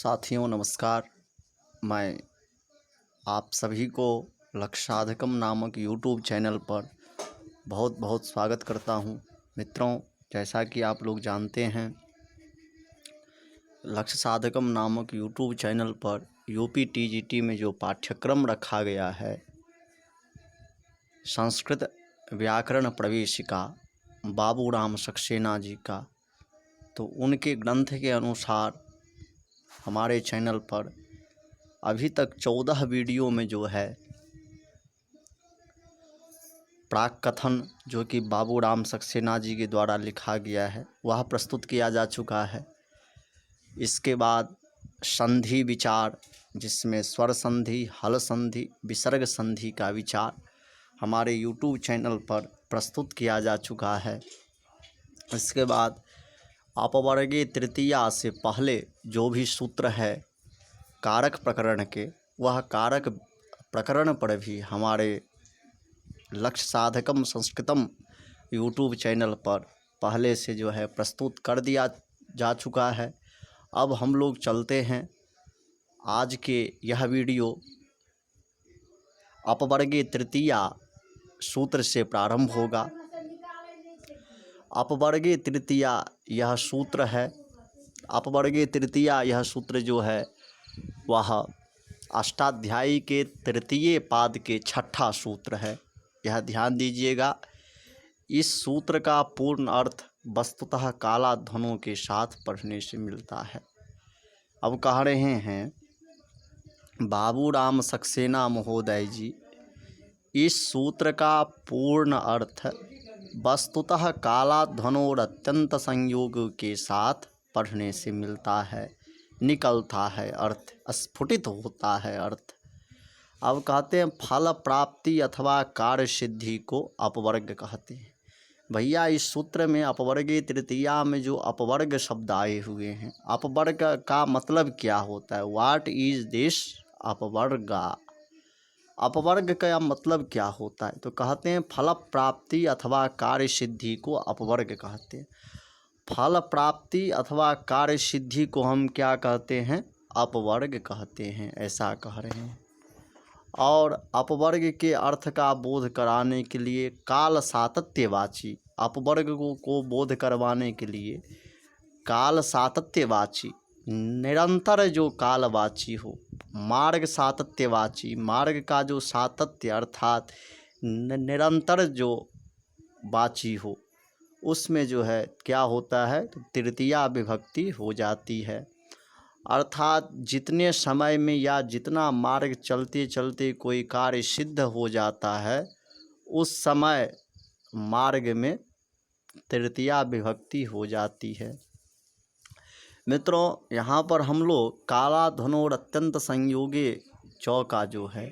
साथियों नमस्कार। मैं आप सभी को लक्ष्य साधकम नामक यूट्यूब चैनल पर बहुत बहुत स्वागत करता हूं। मित्रों, जैसा कि आप लोग जानते हैं, लक्ष्य साधकम नामक यूट्यूब चैनल पर यूपी टीजीटी में जो पाठ्यक्रम रखा गया है, संस्कृत व्याकरण प्रवेशिका बाबूराम सक्सेना जी का, तो उनके ग्रंथ के अनुसार हमारे चैनल पर अभी तक 14 वीडियो में जो है प्राक कथन जो कि बाबूराम सक्सेना जी के द्वारा लिखा गया है वह प्रस्तुत किया जा चुका है। इसके बाद संधि विचार, जिसमें स्वर संधि, हल संधि, विसर्ग संधि का विचार हमारे यूट्यूब चैनल पर प्रस्तुत किया जा चुका है। इसके बाद अपवर्गीय तृतीया से पहले जो भी सूत्र है कारक प्रकरण के, वह कारक प्रकरण पर भी हमारे लक्ष्य साधकम संस्कृतम यूट्यूब चैनल पर पहले से जो है प्रस्तुत कर दिया जा चुका है। अब हम लोग चलते हैं, आज के यह वीडियो अपवर्गीय तृतीया सूत्र से प्रारंभ होगा। अपवर्गीय तृतीया यह सूत्र है। अपवर्गीय तृतीया यह सूत्र जो है वह अष्टाध्यायी के तृतीय पाद के छठा सूत्र है। यह ध्यान दीजिएगा। इस सूत्र का पूर्ण अर्थ वस्तुतः काला ध्वनों के साथ पढ़ने से मिलता है। अब कह रहे हैं बाबूराम सक्सेना महोदय जी, इस सूत्र का पूर्ण अर्थ वस्तुतः काला ध्वनों और अत्यंत संयोग के साथ पढ़ने से मिलता है, निकलता है अर्थ, स्फुटित होता है अर्थ। अब कहते हैं फल प्राप्ति अथवा कार्य सिद्धि को अपवर्ग कहते हैं। भैया, इस सूत्र में अपवर्गीय तृतीया में जो अपवर्ग शब्द आए हुए हैं, अपवर्ग का मतलब क्या होता है? व्हाट इज दिस अपवर्गा? अपवर्ग का मतलब क्या होता है? तो कहते हैं फल प्राप्ति अथवा कार्य सिद्धि को अपवर्ग कहते हैं। फल प्राप्ति अथवा कार्य सिद्धि को हम क्या कहते हैं? अपवर्ग कहते हैं, ऐसा कह रहे हैं। और अपवर्ग के अर्थ का बोध कराने के लिए काल सातत्यवाची, अपवर्ग को बोध करवाने के लिए काल सातत्यवाची, निरंतर जो कालवाची हो, मार्ग सातत्यवाची, मार्ग का जो सातत्य अर्थात निरंतर जो वाची हो, उसमें जो है क्या होता है? तो तृतीया विभक्ति हो जाती है। अर्थात जितने समय में या जितना मार्ग चलते चलते कोई कार्य सिद्ध हो जाता है, उस समय मार्ग में तृतीया विभक्ति हो जाती है। मित्रों, यहाँ पर हम लोग काला ध्वनो और अत्यंत संयोगे चौका जो है,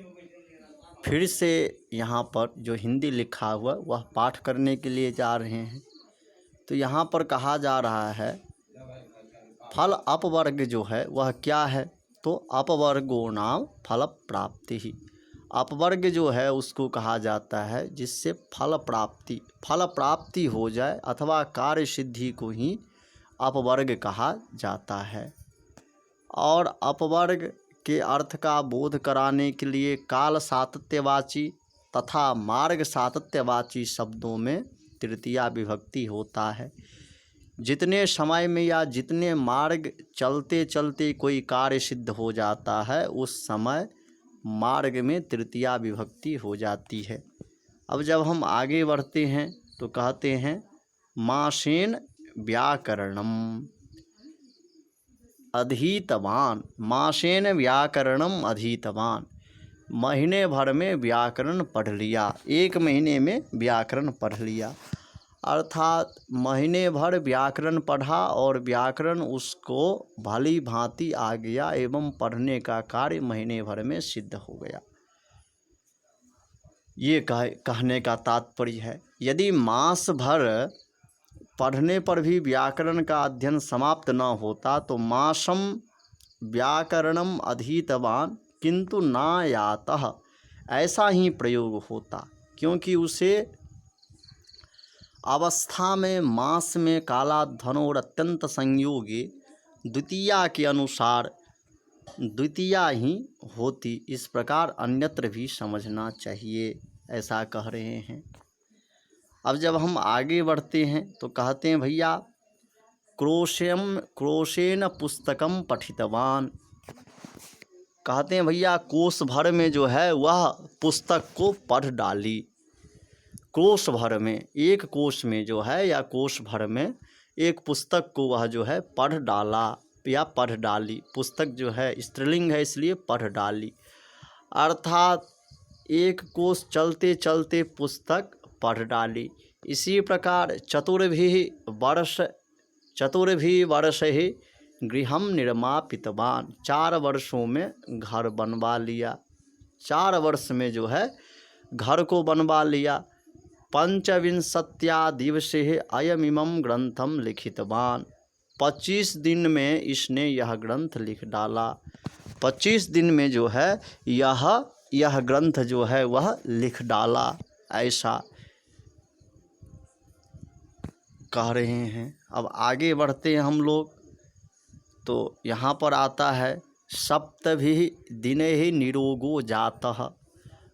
फिर से यहाँ पर जो हिंदी लिखा हुआ वह पाठ करने के लिए जा रहे हैं। तो यहाँ पर कहा जा रहा है फल अपवर्ग जो है वह क्या है? तो अपवर्गो नाम फल प्राप्ति ही। अपवर्ग जो है उसको कहा जाता है जिससे फल प्राप्ति हो जाए अथवा कार्य सिद्धि को ही अपवर्ग कहा जाता है। और अपवर्ग के अर्थ का बोध कराने के लिए काल सातत्यवाची तथा मार्ग सातत्यवाची शब्दों में तृतीया विभक्ति होता है। जितने समय में या जितने मार्ग चलते चलते कोई कार्य सिद्ध हो जाता है, उस समय मार्ग में तृतीया विभक्ति हो जाती है। अब जब हम आगे बढ़ते हैं तो कहते हैं मासेन व्याकरणम अधीतवान, मासेन व्याकरणम अधीतवान, महीने भर में व्याकरण पढ़ लिया, एक महीने में व्याकरण पढ़ लिया। अर्थात महीने भर व्याकरण पढ़ा और व्याकरण उसको भली भांति आ गया एवं पढ़ने का कार्य महीने भर में सिद्ध हो गया। ये कहने का तात्पर्य है। यदि मास भर पढ़ने पर भी व्याकरण का अध्ययन समाप्त न होता तो मासम व्याकरणम अधीतवान किंतु ना यातः, ऐसा ही प्रयोग होता, क्योंकि उसे अवस्था में मास में काला ध्वनो और अत्यंत संयोगी द्वितीया के अनुसार द्वितीया ही होती, इस प्रकार अन्यत्र भी समझना चाहिए, ऐसा कह रहे हैं। अब जब हम आगे बढ़ते हैं तो कहते हैं भैया क्रोशेन पुस्तकम पठितवान। कहते हैं भैया कोस भर में जो है वह पुस्तक को पढ़ डाली। कोस भर में, एक कोस में जो है या कोस भर में एक पुस्तक को वह जो है पढ़ डाला या पढ़ डाली। पुस्तक जो है स्त्रीलिंग है इसलिए पढ़ डाली, अर्थात एक कोस चलते चलते पुस्तक पढ़ डाली। इसी प्रकार चतुर्भि वर्ष ही गृहम निर्मापितवान, 4 वर्षों में घर बनवा लिया। 4 वर्ष में जो है घर को बनवा लिया। 25 दिवसे अयमिमं ग्रंथम लिखितवान, 25 दिन में इसने यह ग्रंथ लिख डाला। 25 दिन में जो है यह ग्रंथ जो है वह लिख डाला, ऐसा कह रहे हैं। अब आगे बढ़ते हैं हम लोग तो यहाँ पर आता है सप्तभि दिने ही निरोगो जातः,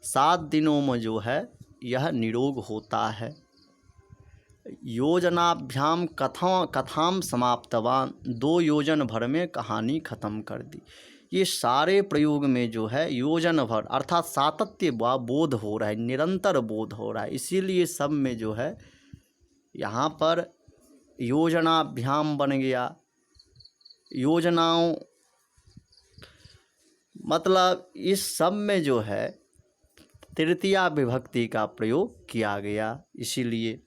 7 दिनों में जो है यह निरोग होता है। योजनाभ्याम कथाम समाप्तवान, 2 योजन भर में कहानी ख़त्म कर दी। ये सारे प्रयोग में जो है योजन भर अर्थात सातत्य बोध हो रहा है, निरंतर बोध हो रहा है, इसीलिए सब में जो है यहाँ पर योजनाभ्याम बन गया। योजनाओं मतलब इस सब में जो है तृतीया विभक्ति का प्रयोग किया गया, इसीलिए।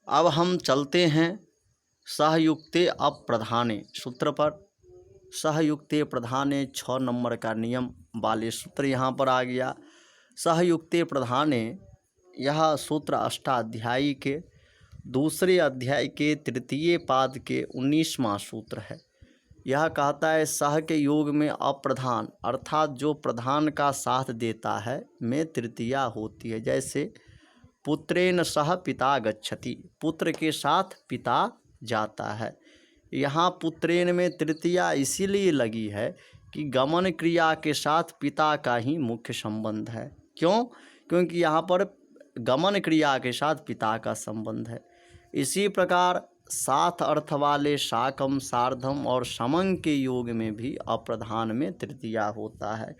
अब हम चलते हैं सहयुक्ते अप्रधाने सूत्र पर। सहयुक्ते प्रधाने 6 नंबर का नियम वाले सूत्र यहाँ पर आ गया। सहयुक्ते प्रधाने यह सूत्र अष्टाध्यायी के दूसरे अध्याय के 3 पाद के 19वां सूत्र है। यह कहता है सह के योग में अप्रधान अर्थात जो प्रधान का साथ देता है में तृतीया होती है। जैसे पुत्रेण सह पिता गच्छति, पुत्र के साथ पिता जाता है। यहाँ पुत्रेण में तृतीया इसीलिए लगी है कि गमन क्रिया के साथ पिता का ही मुख्य संबंध है। क्यों? क्योंकि यहाँ पर गमन क्रिया के साथ पिता का संबंध है। इसी प्रकार साथ अर्थ वाले साकम, सार्धम और समं के योग में भी अप्रधान में तृतीया होता है।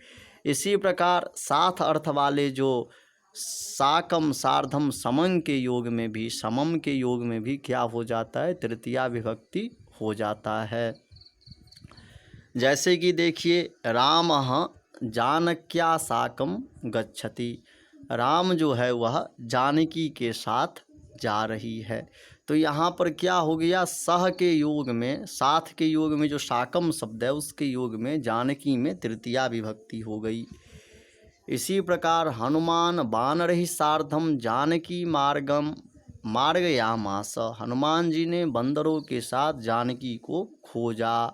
इसी प्रकार साथ अर्थ वाले जो साकम, सार्धम, समं के योग में भी, समम के योग में भी क्या हो जाता है? तृतीया विभक्ति हो जाता है। जैसे कि देखिए रामः जानक्या साकम गच्छति, राम जो है वह जानकी के साथ जा रही है। तो यहाँ पर क्या हो गया? सह के योग में, साथ के योग में जो साकम शब्द है उसके योग में जानकी में तृतीया विभक्ति हो गई। इसी प्रकार हनुमान वानरहि सार्धम जानकी मार्गयामास, हनुमान जी ने बंदरों के साथ जानकी को खोजा।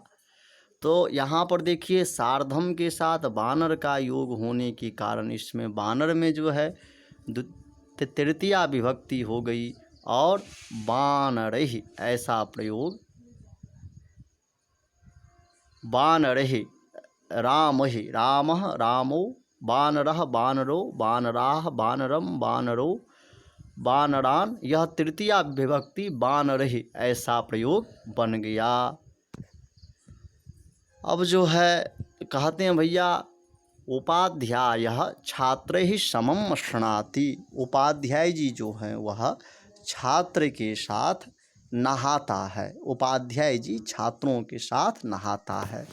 तो यहाँ पर देखिए सार्धम के साथ वानर का योग होने के कारण इसमें वानर में जो है तृतीया विभक्ति हो गई और वानरहि ऐसा प्रयोग, वानरहि रामहि रामः रामो, वानरः वानरो, वानराः वानरम, वानरो वानरान, यह तृतीया विभक्ति वानरहि ऐसा प्रयोग बन गया। अब जो है कहते हैं भैया उपाध्यायः छात्रैः समं स्नाति, उपाध्याय जी जो हैं वह छात्र के साथ नहाता है। उपाध्याय जी छात्रों के साथ नहाता है।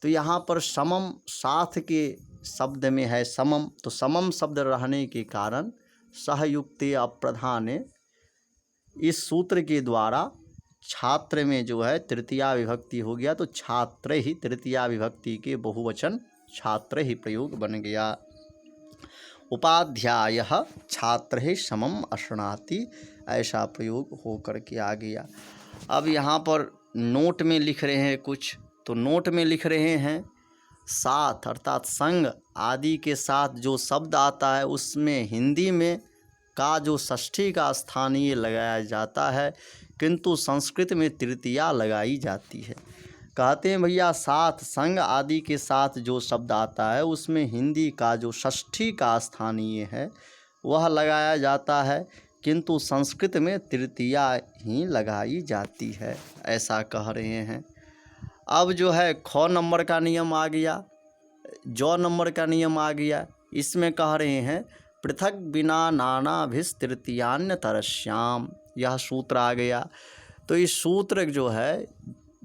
तो यहाँ पर समम साथ के शब्द में है समम, तो समम शब्द रहने के कारण सहयुक्ते अप्रधाने इस सूत्र के द्वारा छात्र में जो है तृतीया विभक्ति हो गया। तो छात्र ही तृतीया विभक्ति के बहुवचन छात्र ही प्रयोग बन गया। उपाध्यायः छात्रैः समं स्नाति ऐसा प्रयोग होकर के आ गया। अब यहाँ पर नोट में लिख रहे हैं कुछ, तो नोट में लिख रहे हैं साथ अर्थात संग आदि के साथ जो शब्द आता है उसमें हिंदी में का जो षष्ठी का स्थानीय लगाया जाता है, किंतु संस्कृत में तृतीया लगाई जाती है। कहते हैं भैया साथ, संग आदि के साथ जो शब्द आता है उसमें हिंदी का जो षष्ठी का स्थानीय है वह लगाया जाता है, किंतु संस्कृत में तृतीया ही लगाई जाती है, ऐसा कह रहे हैं। अब जो है ख नंबर का नियम आ गया, ज नंबर का नियम आ गया। इसमें कह रहे हैं पृथक बिना नानाभिस तृतीयान्य तरश्याम, यह सूत्र आ गया। तो इस सूत्र जो है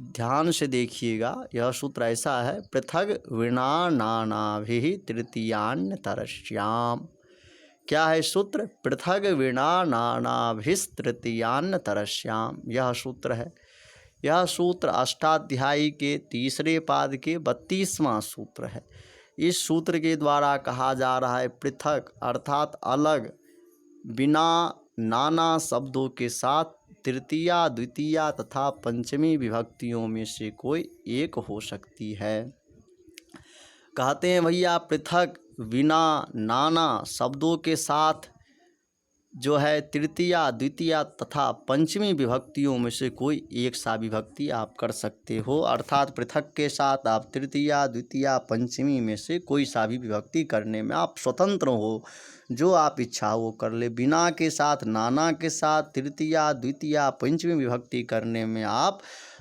ध्यान से देखिएगा, यह सूत्र ऐसा है, पृथक विना नानाभिः तृतीयान्य तरश्याम। क्या है सूत्र? पृथक विना नानाभिस् तृतीयान्य तरश्याम, यह सूत्र है। यह सूत्र अष्टाध्यायी के तीसरे पाद के 32वां सूत्र है। इस सूत्र के द्वारा कहा जा रहा है पृथक अर्थात अलग, बिना नाना शब्दों के साथ तृतीया, द्वितीया तथा पंचमी विभक्तियों में से कोई एक हो सकती है। कहते हैं भैया पृथक बिना नाना शब्दों के साथ जो है तृतीया, द्वितीया तथा पंचमी विभक्तियों में से कोई एक सा विभक्ति आप कर सकते हो, अर्थात पृथक के साथ आप तृतीया, द्वितीया, पंचमी में से कोई सा भी विभक्ति करने में आप स्वतंत्र हो, जो आप इच्छा वो कर ले। बिना के साथ, नाना के साथ तृतीया, द्वितीया, पंचमी विभक्ति करने में आप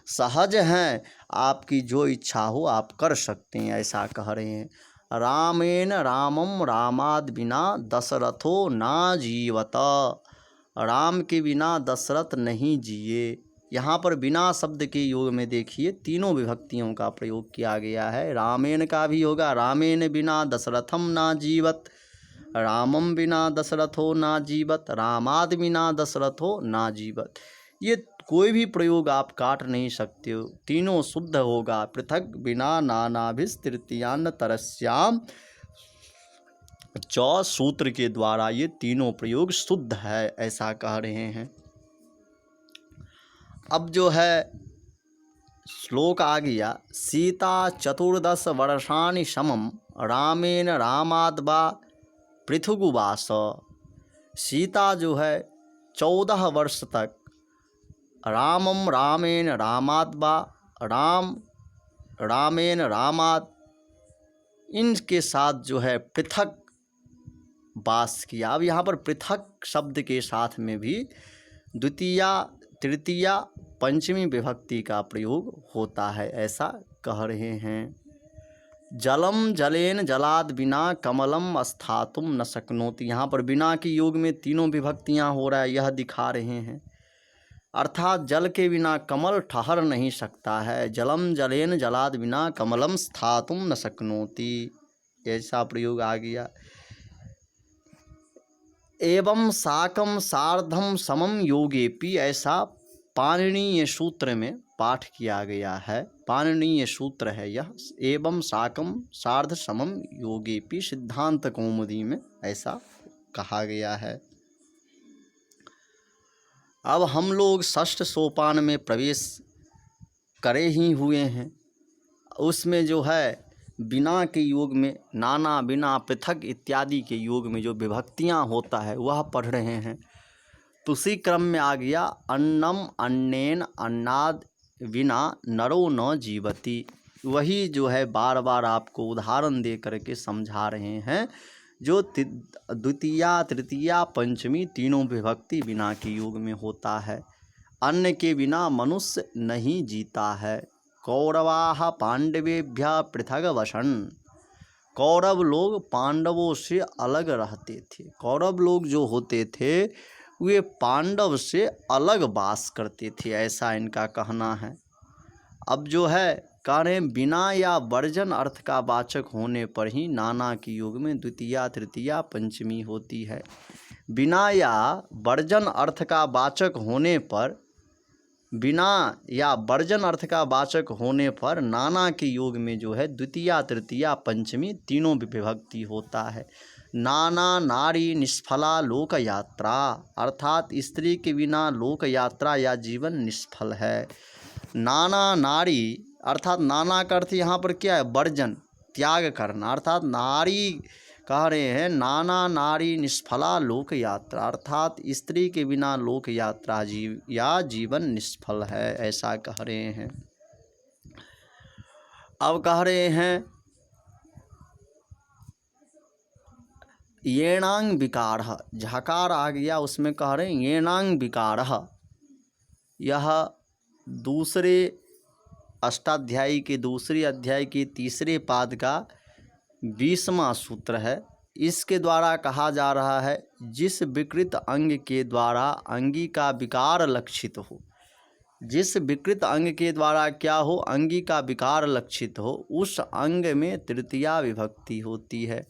सहज हैं, आपकी जो इच्छा हो आप कर सकते हैं, ऐसा कह रहे हैं। रामेण रामम रामाद बिना दशरथो ना जीवत, राम के बिना दशरथ नहीं जिए। यहाँ पर बिना शब्द के योग में देखिए तीनों विभक्तियों का प्रयोग किया गया है। रामेण का भी होगा रामेण बिना दशरथम ना जीवत, रामम बिना दशरथो ना जीवत, रामाद बिना दशरथो ना जीवत। ये कोई भी प्रयोग आप काट नहीं सकते हो, तीनों शुद्ध होगा। पृथक बिना नानाभिस तृतीयान्य तरस्याम, च सूत्र के द्वारा ये तीनों प्रयोग शुद्ध है, ऐसा कह रहे हैं। अब जो है श्लोक आ गया, सीता 14 वर्षाणि समम रामेण रामाद्वा पृथुगुवास। सीता जो है 14 वर्ष तक रामम रामेण रामाद्वा, रामेण रामाद, इनके साथ जो है पृथक वास किया। अब यहाँ पर पृथक शब्द के साथ में भी द्वितीया, तृतीया, पंचमी विभक्ति का प्रयोग होता है, ऐसा कह रहे हैं। जलम जलेन जलाद बिना कमलम स्थातुम न शक्नोति, यहाँ पर बिना के योग में तीनों विभक्तियाँ हो रहा है, यह दिखा रहे हैं। अर्थात जल के बिना कमल ठहर नहीं सकता है। जलम जलेन जलाद बिना कमलम स्थातुम न शक्नोति, ऐसा प्रयोग आ गया। एवं साकम सार्धम समम योगेपि, ऐसा पाणिनीय सूत्र में पाठ किया गया है, पाणिनीय सूत्र है यह। एवं साकम सार्ध समम योगेपि, सिद्धांत कौमुदी में ऐसा कहा गया है। अब हम लोग षष्ठ सोपान में प्रवेश करे ही हुए हैं। उसमें जो है बिना के योग में नाना, बिना, पृथक इत्यादि के योग में जो विभक्तियां होता है वह पढ़ रहे हैं। तो उसी क्रम में आ गया अन्नम अन्नेन अन्नाद बिना नरो न जीवति, वही जो है बार बार आपको उदाहरण दे करके समझा रहे हैं। जो द्वितीया, तृतीया, पंचमी तीनों विभक्ति बिना के योग में होता है। अन्न के बिना मनुष्य नहीं जीता है। कौरवाः पांडवेभ्यः पृथग वसन, कौरव लोग पांडवों से अलग रहते थे। कौरव लोग जो होते थे वे पांडव से अलग वास करते थे, ऐसा इनका कहना है। अब जो है कह रहे हैं बिना या वर्जन अर्थ का वाचक होने पर ही नाना के योग में द्वितीया, तृतीया, पंचमी होती है। बिना या वर्जन अर्थ का वाचक होने पर, बिना या वर्जन अर्थ का वाचक होने पर नाना के योग में जो है द्वितीया, तृतीया, पंचमी तीनों विभक्ति होता है। नाना नारी निष्फला लोक यात्रा, अर्थात स्त्री के बिना लोक यात्रा या जीवन निष्फल है। नाना नारी अर्थात नाना का अर्थ यहाँ पर क्या है? वर्जन, त्याग करना। अर्थात नारी कह रहे हैं नाना नारी निष्फला लोक यात्रा, अर्थात स्त्री के बिना लोक यात्रा जीवन निष्फल है, ऐसा कह रहे हैं। अब कह रहे हैं येणांग विकार, झकार आ गया उसमें कह रहे हैं येणांग विकार। यह दूसरे अष्टाध्यायी के दूसरे अध्याय के तीसरे पाद का 20वां सूत्र है। इसके द्वारा कहा जा रहा है जिस विकृत अंग के द्वारा अंगी का विकार लक्षित हो, जिस विकृत अंग के द्वारा क्या हो, अंगी का विकार लक्षित हो, उस अंग में तृतीया विभक्ति होती है,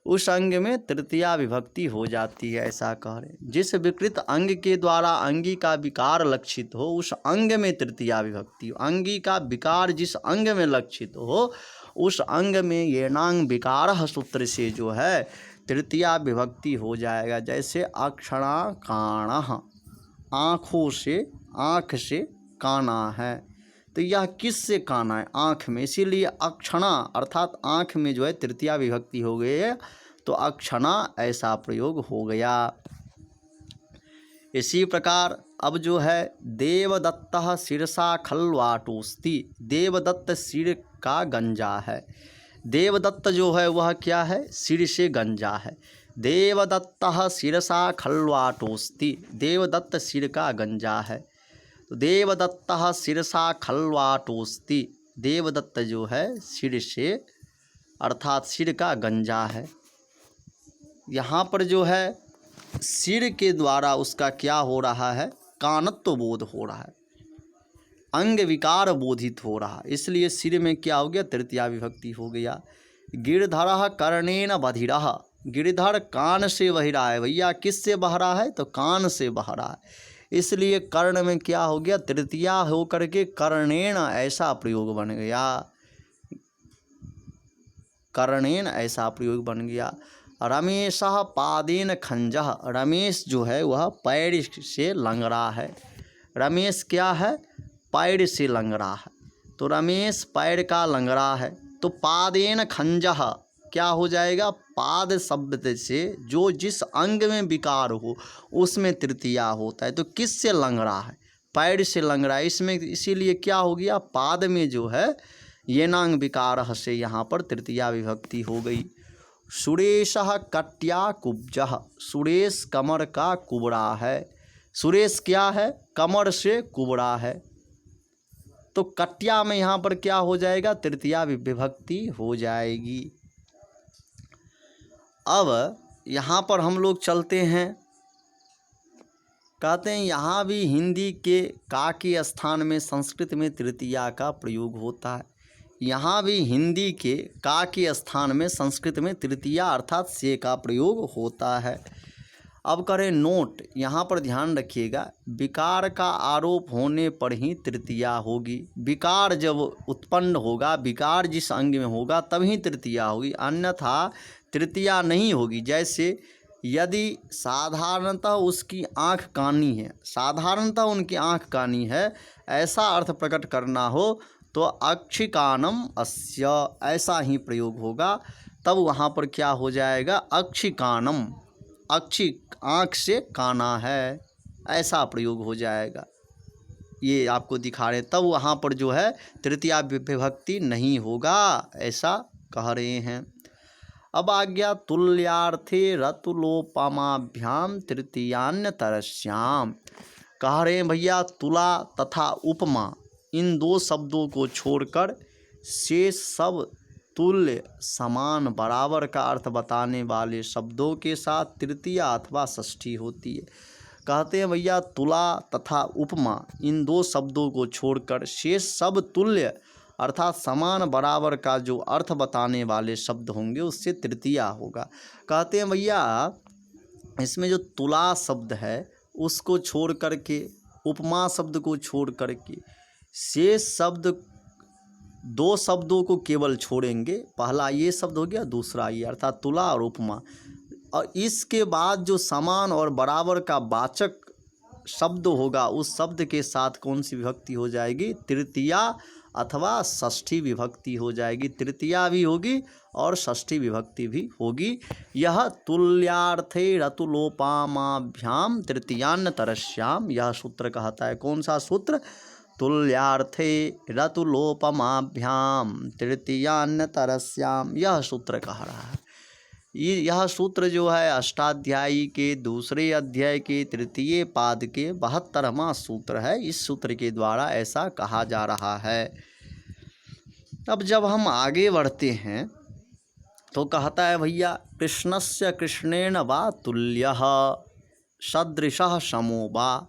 उस अंग में तृतीया विभक्ति हो जाती है। ऐसा कह रहे, जिस विकृत अंग के द्वारा अंगी का विकार लक्षित हो उस अंग में तृतीया विभक्ति हो। अंगी का विकार जिस अंग में लक्षित हो उस अंग में येनांग विकार सूत्र से जो है तृतीया विभक्ति हो जाएगा। जैसे अक्षणा काणः, आँखों से, आँख से काना है, तो यह किस से काना है, आँख में, इसीलिए अक्षणा अर्थात आँख में जो है तृतीया विभक्ति हो गई है, तो अक्षणा ऐसा प्रयोग हो गया। इसी प्रकार अब जो है देवदत्तः शिरसा खल्वाटोस्ति, देवदत्त सिर का गंजा है। देवदत्त जो है वह क्या है, सिर से गंजा है। देवदत्तः शिरसा खल्वाटोस्ति, देवदत्त सिर का गंजा है। तो देवदत्तः शिरसा खल्वाटोस्ति, देवदत्त जो है सिर से अर्थात सिर का गंजा है। यहाँ पर जो है सिर के द्वारा उसका क्या हो रहा है, कानत्व बोध हो रहा है, अंग विकार बोधित हो रहा, इसलिए सिर में क्या हो गया, तृतीया विभक्ति हो गया। गिरधरः कर्णेन बधिरः, गिरधर कान से बह रहा है। भैया किस से बह रहा है, तो कान से बह रहा है, इसलिए कर्ण में क्या हो गया, तृतीया हो करके कर्णेन ऐसा प्रयोग बन गया, कर्णेन ऐसा प्रयोग बन गया। रमेशः पादेन खंजः, रमेश जो है वह पैर से लंगड़ा है। रमेश क्या है, पैर से लंगड़ा है, तो रमेश पैर का लंगड़ा है। तो पादेन खंजः क्या हो जाएगा, पाद शब्द से जो जिस अंग में विकार हो उसमें तृतीया होता है। तो किस से लंगड़ा है, पैर से लंगड़ा है, इसमें इसीलिए क्या हो गया, पाद में जो है येनांग विकार से यहाँ पर तृतीया विभक्ति हो गई। सुरेशः कट्या कुब्जः, सुरेश कमर का कुबड़ा है। सुरेश क्या है, कमर से कुबड़ा है, तो कट्या में यहाँ पर क्या हो जाएगा, तृतीया विभक्ति हो जाएगी। अब यहाँ पर हम लोग चलते हैं, कहते हैं यहाँ भी हिंदी के का के स्थान में संस्कृत में तृतीया का प्रयोग होता है। यहाँ भी हिंदी के का के स्थान में संस्कृत में तृतीया अर्थात से का प्रयोग होता है। अब करें नोट, यहाँ पर ध्यान रखिएगा, विकार का आरोप होने पर ही तृतीया होगी। विकार जब उत्पन्न होगा, विकार जिस अंग में होगा तभी तृतीया होगी, अन्यथा तृतीया नहीं होगी। जैसे यदि साधारणतः उसकी आँख कानी है, साधारणतः उनकी आँख कानी है, ऐसा अर्थ प्रकट करना हो तो अक्षिकानम अस्य ऐसा ही प्रयोग होगा, तब वहाँ पर क्या हो जाएगा, अक्षिकानम, अक्षि आँख से काना है, ऐसा प्रयोग हो जाएगा। ये आपको दिखा रहे, तब वहाँ पर जो है तृतीया विभक्ति नहीं होगा, ऐसा कह रहे हैं। अब आ गया तुल्यार्थे रतुलोपमाभ्याम तृतीयान्यतरस्याम, कह रहे हैं भैया तुला तथा उपमा इन दो शब्दों को छोड़कर शेष सब तुल्य, समान, बराबर का अर्थ बताने वाले शब्दों के साथ तृतीया अथवा षष्ठी होती है। कहते हैं भैया तुला तथा उपमा इन दो शब्दों को छोड़कर शेष सब तुल्य अर्थात समान, बराबर का जो अर्थ बताने वाले शब्द होंगे उससे तृतीया होगा। कहते हैं भैया इसमें जो तुला शब्द है उसको छोड़ करके, उपमा शब्द को छोड़ करके शेष शब्द दो शब्दों को केवल छोड़ेंगे, पहला ये शब्द हो गया, दूसरा ये, अर्थात तुला और उपमा, और इसके बाद जो समान और बराबर का वाचक शब्द होगा उस शब्द के साथ कौन सी विभक्ति हो जाएगी, तृतीया अथवा षष्ठी विभक्ति हो जाएगी। तृतीया भी होगी और षष्ठी विभक्ति भी होगी। यह तुल्यार्थे रतुलोपमाभ्याम तृतीयान्यतरस्याम, यह सूत्र कहता है। कौन सा सूत्र, तुल्यार्थे रतुलोपमाभ्याम तृतीयान्यतरस्याम, यह सूत्र कह रहा है। यह सूत्र जो है अष्टाध्यायी के दूसरे अध्याय के तृतीय पाद के 72वां सूत्र है। इस सूत्र के द्वारा ऐसा कहा जा रहा है। अब जब हम आगे बढ़ते हैं तो कहता है भैया, कृष्णस्य कृष्णेन वा तुल्यः सदृशः समो वा।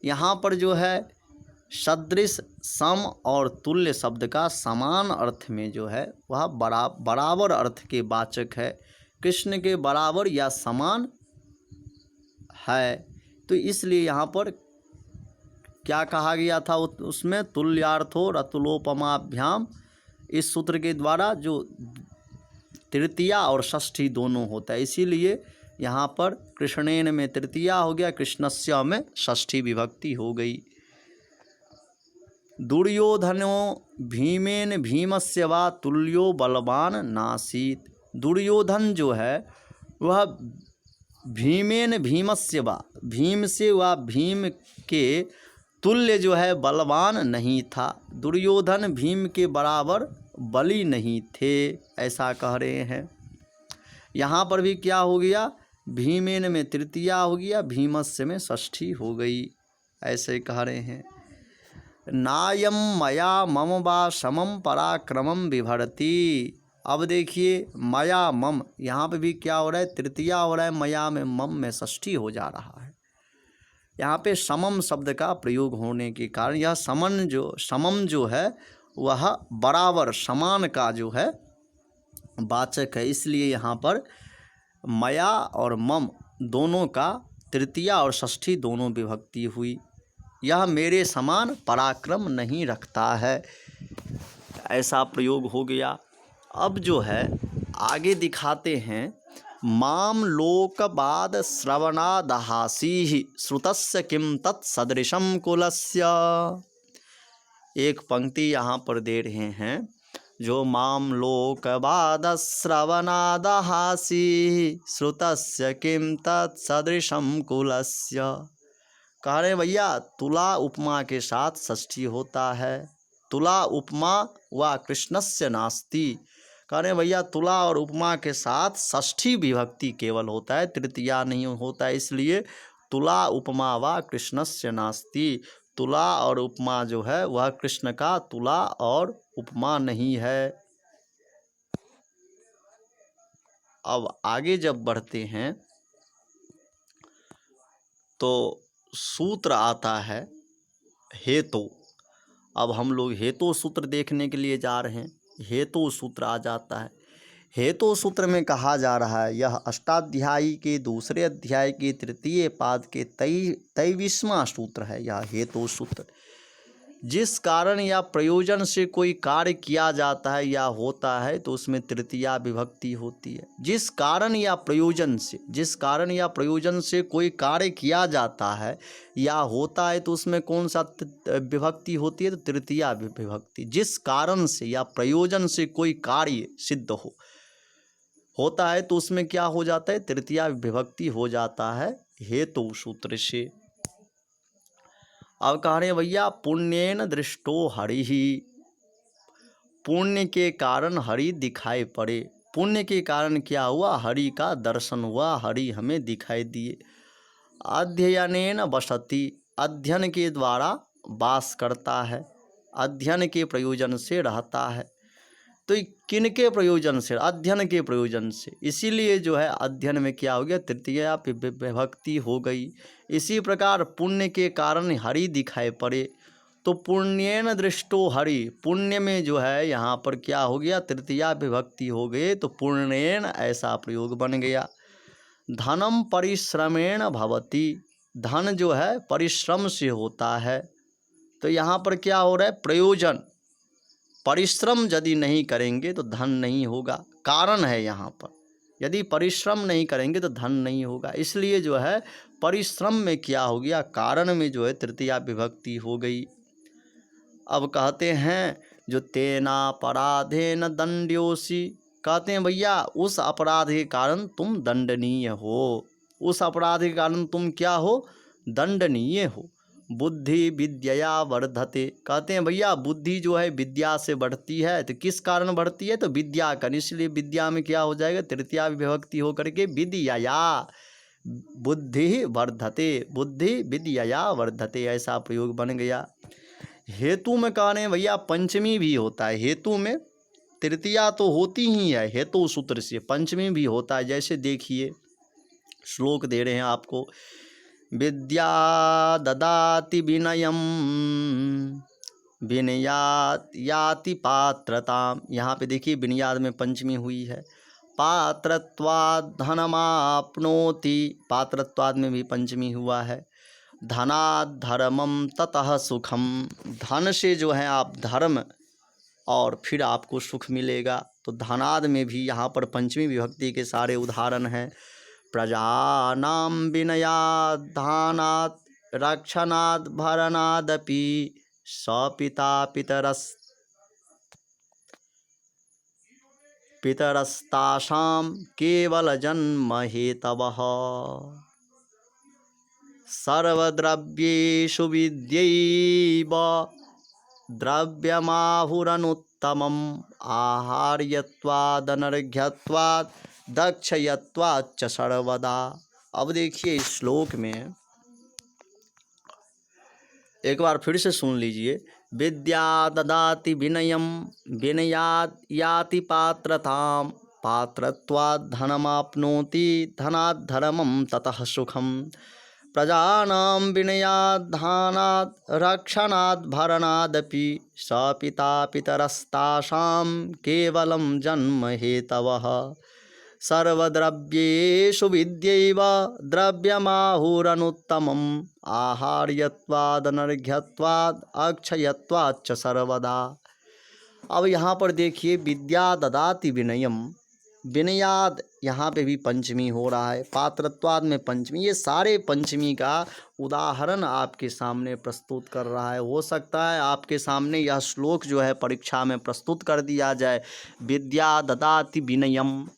यहाँ पर जो है सदृश, सम और तुल्य शब्द का समान अर्थ में जो है वह बराबर अर्थ के वाचक है। कृष्ण के बराबर या समान है, तो इसलिए यहाँ पर क्या कहा गया था उसमें, तुल्यार्थो रतुलोपमाभ्याम। इस सूत्र के द्वारा जो तृतीया और षष्ठी दोनों होता है, इसीलिए यहाँ पर कृष्णेन में तृतीया हो गया, कृष्णस्य में षष्ठी विभक्ति हो गई। दुर्योधनो भीमेन भीमस्य वा तुल्यो बलवान नासीत। दुर्योधन जो है वह भीमेन भीमस्य वा, भीम से व भीम के तुल्य जो है बलवान नहीं था। दुर्योधन भीम के बराबर बली नहीं थे, ऐसा कह रहे हैं। यहाँ पर भी क्या हो गया, भीमेन में तृतीया हो गया, भीमस्य में षष्ठी हो गई, ऐसे कह रहे हैं। नायम मया मम वा समम पराक्रमम बिभर्ति। अब देखिए मया मम, यहाँ पे भी क्या हो रहा है, तृतीया हो रहा है, मया में मम में षष्ठी हो जा रहा है। यहाँ पे समम शब्द का प्रयोग होने के कारण यह समम जो है वह बराबर समान का जो है वाचक है, इसलिए यहाँ पर मया और मम दोनों का तृतीया और षष्ठी दोनों विभक्ति हुई। यह मेरे समान पराक्रम नहीं रखता है, ऐसा प्रयोग हो गया। अब जो है आगे दिखाते हैं, माम लोकबाद श्रवणादहासी श्रुतस्य किम तत्सदृशम कुलस्य। एक पंक्ति यहाँ पर दे रहे हैं, जो माम लोकबाद श्रवणादहासी श्रुतस्य किम तत्सदृशम कुलस्य। कह रहे भैया तुला उपमा के साथ षष्ठी होता है, तुला उपमा व कृष्णस्य नास्ति। कह रहे भैया तुला और उपमा के साथ षष्ठी विभक्ति केवल होता है, तृतीया नहीं होता है, इसलिए तुला उपमा व कृष्णस्य नास्ति। तुला और उपमा जो है वह कृष्ण का तुला और उपमा नहीं है। अब आगे जब बढ़ते हैं तो सूत्र आता है हेतु। अब हम लोग हेतु सूत्र देखने के लिए जा रहे हैं। हेतु सूत्र आ जाता है। हेतु सूत्र में कहा जा रहा है, यह अष्टाध्यायी के दूसरे अध्याय के तृतीय पाद के 23वां सूत्र है। यह हेतु सूत्र, जिस कारण या प्रयोजन से कोई कार्य किया जाता है या होता है तो उसमें तृतीया विभक्ति होती है। जिस कारण या प्रयोजन से कोई कार्य किया जाता है या होता है तो उसमें कौन सा विभक्ति होती है, तो तृतीया विभक्ति। जिस कारण से या प्रयोजन से कोई कार्य सिद्ध होता है तो उसमें क्या हो जाता है, तृतीया विभक्ति हो जाता है हेतु सूत्र से। अब कह रहे हैं भैया पुण्येन दृष्टो हरि ही, पुण्य के कारण हरि दिखाई पड़े। पुण्य के कारण क्या हुआ, हरि का दर्शन हुआ, हरि हमें दिखाई दिए। अध्ययनेन वसति, अध्ययन के द्वारा वास करता है, अध्ययन के प्रयोजन से रहता है। तो किन के प्रयोजन से, अध्ययन के प्रयोजन से, इसीलिए जो है अध्ययन में क्या हो गया, तृतीया विभक्ति हो गई। इसी प्रकार पुण्य के कारण हरि दिखाई पड़े, तो पुण्येन दृष्टो हरि, पुण्य में जो है यहाँ पर क्या हो गया, तृतीया विभक्ति हो गई, तो पुण्येन ऐसा प्रयोग बन गया। धनम परिश्रमेण भवति, धन जो है परिश्रम से होता है, तो यहाँ पर क्या हो रहा है, प्रयोजन, परिश्रम यदि नहीं करेंगे तो धन नहीं होगा, कारण है यहाँ पर। यदि परिश्रम नहीं करेंगे तो धन नहीं होगा, इसलिए जो है परिश्रम में क्या हो गया, कारण में जो है तृतीया विभक्ति हो गई। अब कहते हैं जो तेनापराधेन दंड्योसी, कहते हैं भैया उस अपराध के कारण तुम दंडनीय हो, उस अपराध के कारण तुम क्या हो, दंडनीय हो। बुद्धि विद्यया वर्धते। कहते हैं भैया बुद्धि जो है विद्या से बढ़ती है। तो किस कारण बढ़ती है? तो विद्या कारण। इसलिए विद्या में क्या हो जाएगा? तृतीया विभक्ति होकर के विद्यया बुद्धि वर्धते, बुद्धि विद्यया वर्धते, ऐसा प्रयोग बन गया। हेतु में कह रहे हैं भैया पंचमी भी होता है। हेतु में तृतीया तो होती ही है, हेतु सूत्र से पंचमी भी होता है। जैसे देखिए श्लोक दे रहे हैं आपको, विद्या ददाति विनयम विनयात याति पात्रताम। यहाँ पे देखिए विनयाद में पंचमी हुई है। पात्रत्वाद धनमाप्नोति, पात्रत्वाद में भी पंचमी हुआ है। धनाद धर्मम ततः सुखम, धन से जो है आप धर्म और फिर आपको सुख मिलेगा। तो धनाद में भी यहाँ पर पंचमी विभक्ति के सारे उदाहरण हैं। प्रजानाम विनयाद धानात् रक्षणाद भरणादपि सपिता पितरस्तासाम केवल जन्म हेतवः। सर्वद्रव्येषु विद्यैव द्रव्यमाहुरनुत्तमम् आहार्यत्वादनर्घ्यत्वात् दक्षयत्वाच्च सर्वदा। अब देखिए इस श्लोक में एक बार फिर से सुन लीजिए। विद्या ददाति विनयम विनयात् याति पात्रताम पात्रत्वात् धनमाप्नोति धनात् धर्मं ततः सुखम। प्रजानां विनयात् धानात् रक्षणात् भरणादपि सपिता पितरस्तासां केवलं जन्म हेतवः। सर्वद्रव्येषु विद्यैव द्रव्यमाहुरनुत्तमम् आहार्यत्वादनर्घ्यत्वाद् अक्षयत्वाच्च सर्वदा। अब यहाँ पर देखिए विद्या ददाति विनयम, विनयाद यहाँ पे भी पंचमी हो रहा है, पात्रत्वाद में पंचमी। ये सारे पंचमी का उदाहरण आपके सामने प्रस्तुत कर रहा है। हो सकता है आपके सामने यह श्लोक जो है परीक्षा में प्रस्तुत कर दिया जाए। विद्या ददाति विनयम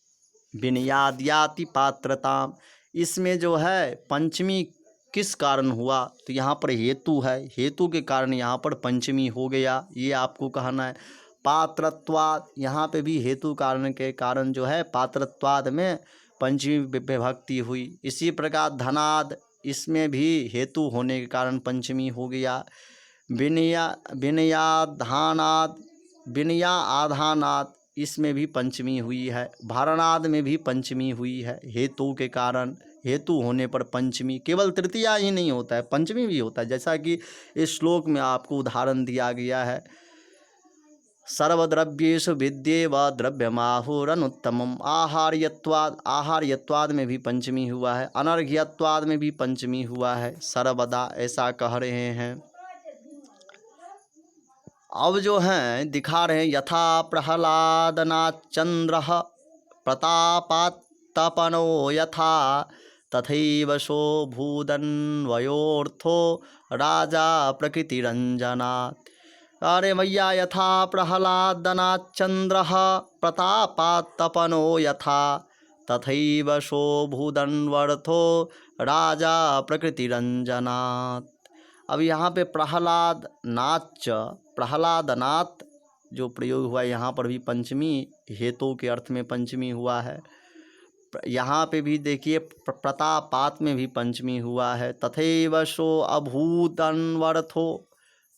विनयाद याति पात्रता, इसमें जो है पंचमी किस कारण हुआ? तो यहाँ पर हेतु है, हेतु के कारण यहाँ पर पंचमी हो गया, ये आपको कहना है। पात्रत्वाद, यहाँ पे भी हेतु कारण के कारण जो है पात्रत्वाद में पंचमी विभक्ति हुई। इसी प्रकार धनाद, इसमें भी हेतु होने के कारण पंचमी हो गया। विनयाद धानाद, विनया आधानाद, इसमें भी पंचमी हुई है। भरणाद में भी पंचमी हुई है हेतु के कारण। हेतु होने पर पंचमी, केवल तृतीया ही नहीं होता है, पंचमी भी होता है, जैसा कि इस श्लोक में आपको उदाहरण दिया गया है। सर्वद्रव्येषु विद्येव द्रव्यमाहुरनुत्तमम् आहार्यत्वाद, आहार्यत्वाद में भी पंचमी हुआ है। अनर्घ्यत्वाद में भी पंचमी हुआ है। सर्वदा, ऐसा कह रहे हैं। अब जो हैं दिखा रहे हैं, यथा प्रहलादनाचंद्र प्रतापात्तपनो यथा तथैव शोभूदन्वयोर्थो राजा प्रकृतिरंजनात्। अरे भैया, यथा प्रहलादनाचंद्र प्रतापात्तपनो यथा तथैव शोभूदन्वर्थो राजा प्रकृतिरंजनात्। अब यहाँ पे प्रहलाद नाच, प्रहलादनाथ जो प्रयोग हुआ है यहाँ पर भी पंचमी, हेतु के अर्थ में पंचमी हुआ है। यहाँ पे भी देखिए प्रतापात में भी पंचमी हुआ है। तथैव शो अभूतन्वर्थो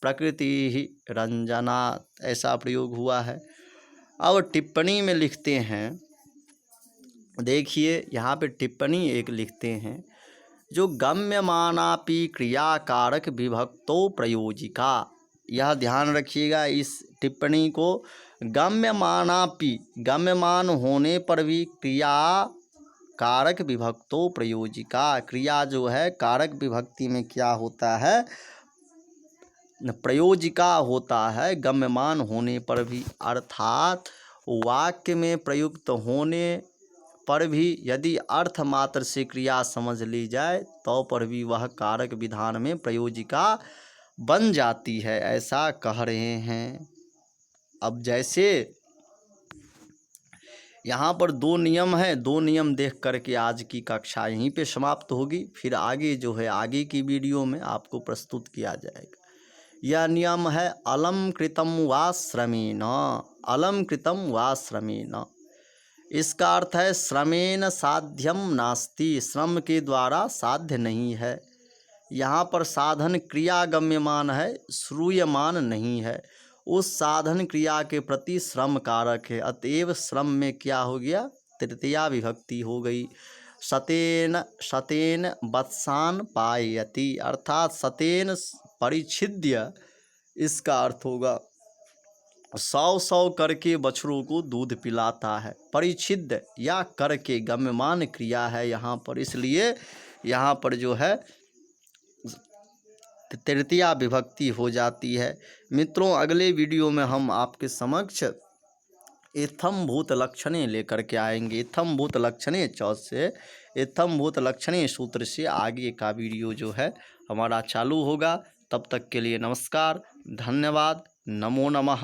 प्रकृति ही रंजना, ऐसा प्रयोग हुआ है। अब टिप्पणी में लिखते हैं, देखिए यहाँ पे टिप्पणी एक लिखते हैं, जो गम्यमानापि क्रियाकारक विभक्तो प्रयोजिका। यह ध्यान रखिएगा इस टिप्पणी को। गम्यमानापि, गम्यमान होने पर भी क्रिया कारक विभक्तो प्रयोजिका। क्रिया जो है कारक विभक्ति में क्या होता है? प्रयोजिका होता है, गम्यमान होने पर भी। अर्थात वाक्य में प्रयुक्त होने पर भी यदि अर्थ मात्र से क्रिया समझ ली जाए तो पर भी वह कारक विधान में प्रयोजिका बन जाती है, ऐसा कह रहे हैं। अब जैसे यहाँ पर 2 नियम हैं, 2 नियम देख करके आज की कक्षा यहीं पे समाप्त होगी। फिर आगे जो है आगे की वीडियो में आपको प्रस्तुत किया जाएगा। यह नियम है अलम कृतम वा श्रमेण, अलम कृतम वा श्रमेण। इसका अर्थ है श्रमेण साध्यम नास्ति, श्रम के द्वारा साध्य नहीं है। यहाँ पर साधन क्रिया गम्यमान है, श्रूयमान नहीं है। उस साधन क्रिया के प्रति श्रम कारक है, अतएव श्रम में क्या हो गया, तृतीया विभक्ति हो गई। सतेन सतेन वत्सान पायति, अर्थात सतेन परिच्छिद्य, इसका अर्थ होगा 100 करके बछड़ों को दूध पिलाता है। परिच्छिद्य या करके गम्यमान क्रिया है यहाँ पर, इसलिए यहाँ पर जो है तृतीया विभक्ति हो जाती है। मित्रों, अगले वीडियो में हम आपके समक्ष इत्थम भूत लक्षणे लेकर के आएंगे। इत्थम भूत लक्षणे से इत्थम भूत लक्षणे सूत्र से आगे का वीडियो जो है हमारा चालू होगा। तब तक के लिए नमस्कार, धन्यवाद, नमो नमः।